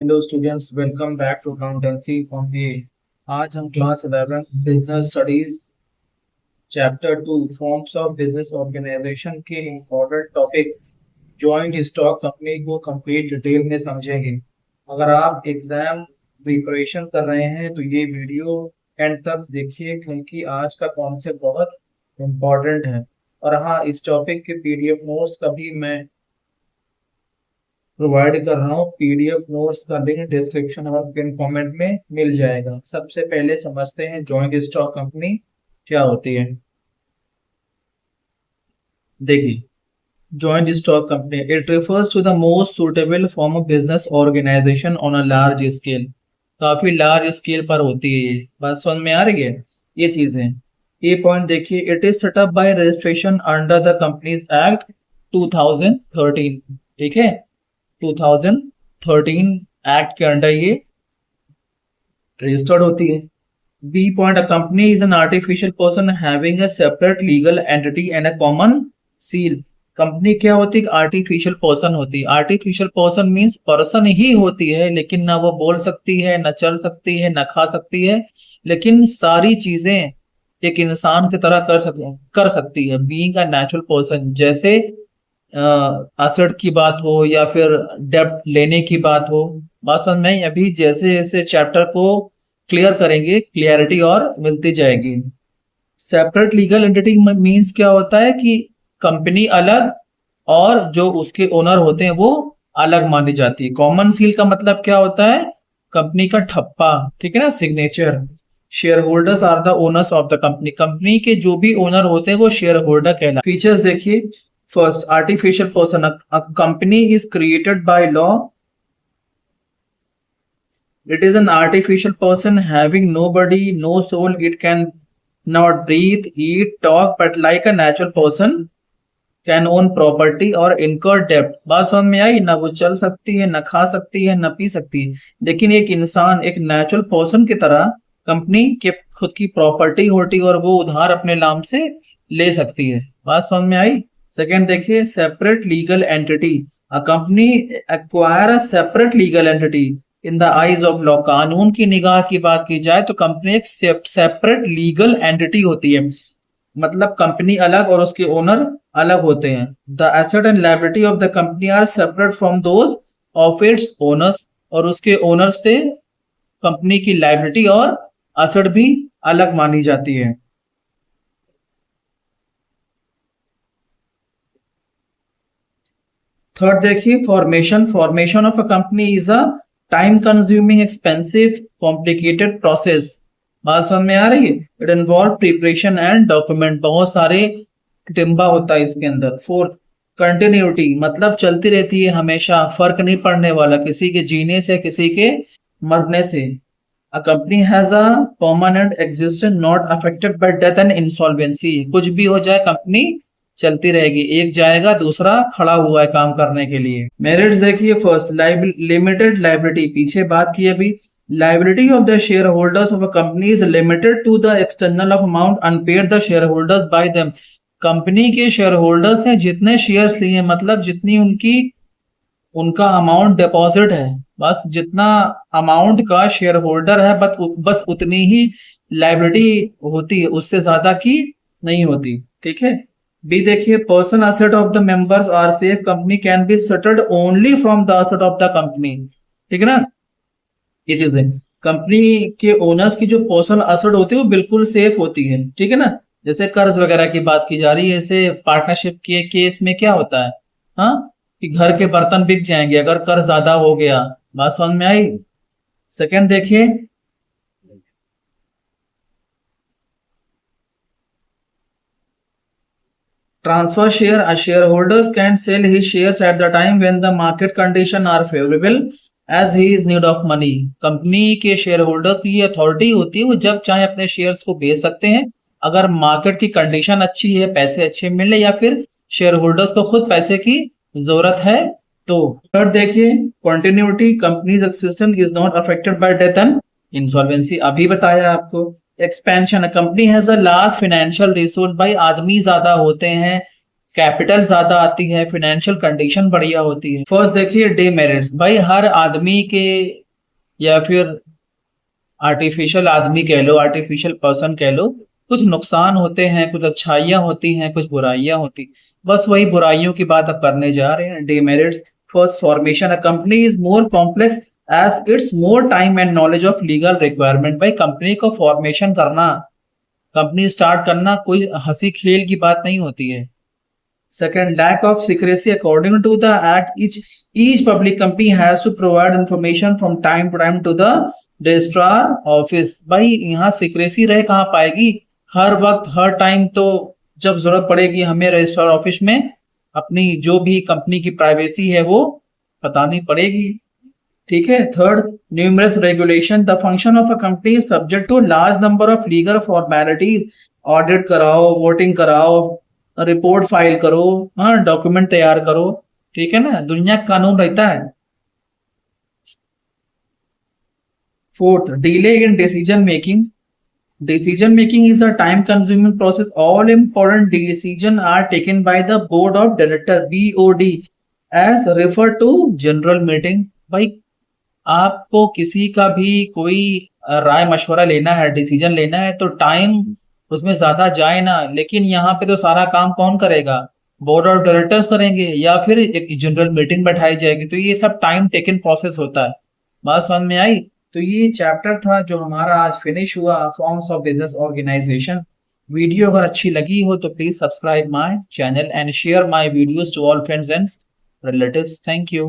Hello students, welcome back to accountancy on A. आज हम class 11 business studies chapter 2 forms of business organisation के important topic joint stock company को complete detail में समझेंगे। अगर आप एग्जाम प्रिपरेशन कर रहे हैं तो ये वीडियो एंड तक देखिए, क्योंकि आज का कॉन्सेप्ट बहुत इम्पोर्टेंट है। और हाँ, इस टॉपिक के पीडीएफ नोट्स का भी मैं प्रोवाइड कर रहा हूँ। पीडीएफ नोट्स का लिंक डिस्क्रिप्शन और पिन कमेंट में मिल जाएगा। सबसे पहले समझते हैं जॉइंट स्टॉक कंपनी क्या होती है। देखिए, joint stock company it refers to the most suitable form of business organisation on a large scale. काफी लार्ज स्केल पर होती है ये बात समझ में आ रही है। ये चीजें, ये पॉइंट देखिए, it is setup bye registration under the companies act 2013। ठीक है, 2013 एक्ट के अंडर ये रजिस्टर्ड होती है। B point, a company is an artificial person having a separate legal entity and a common seal. Company क्या होती है? आर्टिफिशियल पर्सन होती है। आर्टिफिशियल पर्सन मींस पर्सन ही होती है, लेकिन ना वो बोल सकती है, ना चल सकती है, ना खा सकती है, लेकिन सारी चीजें एक इंसान की तरह कर सकती है। बीइंग अ नेचुरल पर्सन, जैसे एसेट की बात हो या फिर डेब्ट लेने की बात हो। बात समझ में? अभी जैसे जैसे चैप्टर को क्लियर करेंगे, क्लियरिटी और मिलती जाएगी। सेपरेट लीगल एंटिटी मींस क्या होता है कि कंपनी अलग और जो उसके ओनर होते हैं वो अलग मानी जाती है। कॉमन सील का मतलब क्या होता है? कंपनी का ठप्पा, ठीक है ना, signature. Share holders are the owners of the company. Company के जो भी ओनर होते हैं वो शेयर होल्डर कहलाते हैं। फीचर्स देखिए, first, artificial person. A company is created by law. It is an artificial person having nobody, no soul. It can not breathe, eat, talk, but like a natural person can own property or incur debt। बात समझ में आई ना? वो चल सकती है, ना खा सकती है, ना पी सकती है, लेकिन एक इंसान, एक नेचुरल पर्सन की तरह कंपनी के खुद की प्रॉपर्टी होती और वो उधार अपने नाम से ले सकती है। बात समझ में आई? सेकेंड देखिए, separate legal entity. A company acquire a separate legal entity in the eyes of law. कानून की निगाह की बात की जाए तो कंपनी एक सेपरेट लीगल एंटिटी होती है। मतलब कंपनी अलग और उसके ओनर अलग होते हैं। The asset and liability of the company are separate from those of its owners. और उसके ओनर से कंपनी की लायबिलिटी और एसेट भी अलग मानी जाती है। थर्ड देखिए, formation. Formation of a company is a time consuming, expensive, complicated process. बात समझ में आ रही है? It involve preparation and document. बहुत सारे टिम्बा होता है इसके अंदर। फोर्थ, कंटिन्यूटी, मतलब चलती रहती है हमेशा, फर्क नहीं पड़ने वाला किसी के जीने से, किसी के मरने से। A company has a permanent existence not affected by death and insolvency। कुछ भी हो जाए कंपनी चलती रहेगी, एक जाएगा दूसरा खड़ा हुआ है काम करने के लिए। मेरिट्स देखिए, फर्स्ट, लिमिटेड लाइबिलिटी। पीछे बात की अभी। Liability of the share holders of a company is limited to the external of amount unpaid the share holders by them. Company के शेयर होल्डर्स ने जितने शेयर्स लिए, मतलब जितनी उनकी उनका अमाउंट डिपॉजिट है, बस जितना अमाउंट का शेयर होल्डर है बस उतनी ही लाइबिलिटी होती है, उससे ज्यादा की नहीं होती। ठीक है। बी देखिए, personal asset of the members are safe. Company can be settled only from the asset of the company. ठीक है ना, ये चीजें। कंपनी के ओनर्स की जो पर्सनल एसेट होती है वो बिल्कुल सेफ होती है। ठीक है ना, जैसे कर्ज वगैरह की बात की जा रही है, ऐसे पार्टनरशिप के केस में क्या होता है, हाँ, कि घर के बर्तन बिक जाएंगे अगर कर्ज ज्यादा हो गया। बात समझ में आई? सेकंड देखिए, transfer share. A shareholders can sell his shares at the time when the market condition are favorable as he is need of money। Company के शेयर होल्डर्स की ये अथॉरिटी होती है, वो जब चाहे अपने शेयर्स को बेच सकते हैं अगर मार्केट की कंडीशन अच्छी है, पैसे अच्छे मिले, या फिर शेयर होल्डर्स को खुद पैसे की जरूरत है तो। थर्ड देखिए, continuity. Companies existence is not affected by death and insolvency. अभी बताया आपको। Expansion, company has a large financial resource. भाई आदमी ज्यादा होते हैं, कैपिटल ज्यादा आती है, फाइनेंशियल कंडीशन बढ़िया होती है। फर्स्ट देखिए डीमेरिट्स। भाई हर आदमी के या फिर आर्टिफिशियल आदमी कह लो, आर्टिफिशियल पर्सन कह लो, कुछ नुकसान होते हैं, कुछ अच्छाइयाँ होती हैं, कुछ बुराइयाँ होती। बस वही बुराइयों की बात अब करने जा रहे हैं। Demerits. First, formation. A company is more complex as it's more time and knowledge of legal requirement. भाई कंपनी को फॉर्मेशन करना, कंपनी स्टार्ट करना कोई हंसी खेल की बात नहीं होती है। Second, lack of secrecy. According to the Act, each public company has to provide information from time to time to the registrar office. भाई यहाँ सिक्रेसी रह कहाँ पाएगी? हर वक्त हर टाइम तो जब जरूरत पड़ेगी हमें रजिस्ट्रार ऑफिस में अपनी जो भी कंपनी की प्राइवेसी है वो बतानी पड़ेगी। ठीक है। Third, numerous regulation. The function of a company is subject to large number of legal formalities. Audit कराओ, वोटिंग कराओ, रिपोर्ट फाइल करो, हाँ, डॉक्यूमेंट तैयार करो। ठीक है ना, दुनिया का कानून रहता है। Fourth, delay in decision making. Decision making is a time consuming process. All important decision are taken by the board of director, BOD, as refer to general meeting. भाई आपको किसी का भी कोई राय मशवरा लेना है, डिसीजन लेना है, तो टाइम उसमें ज्यादा जाए ना। लेकिन यहाँ पे तो सारा काम कौन करेगा? बोर्ड ऑफ डायरेक्टर्स करेंगे या फिर एक जनरल मीटिंग बैठाई जाएगी। तो ये सब टाइम टेकन प्रोसेस होता है। बात समझ में आई? तो ये चैप्टर था जो हमारा आज फिनिश हुआ, forms of business organisation. Video अगर अच्छी लगी हो तो please subscribe my channel and share my videos to all friends and relatives. Thank you.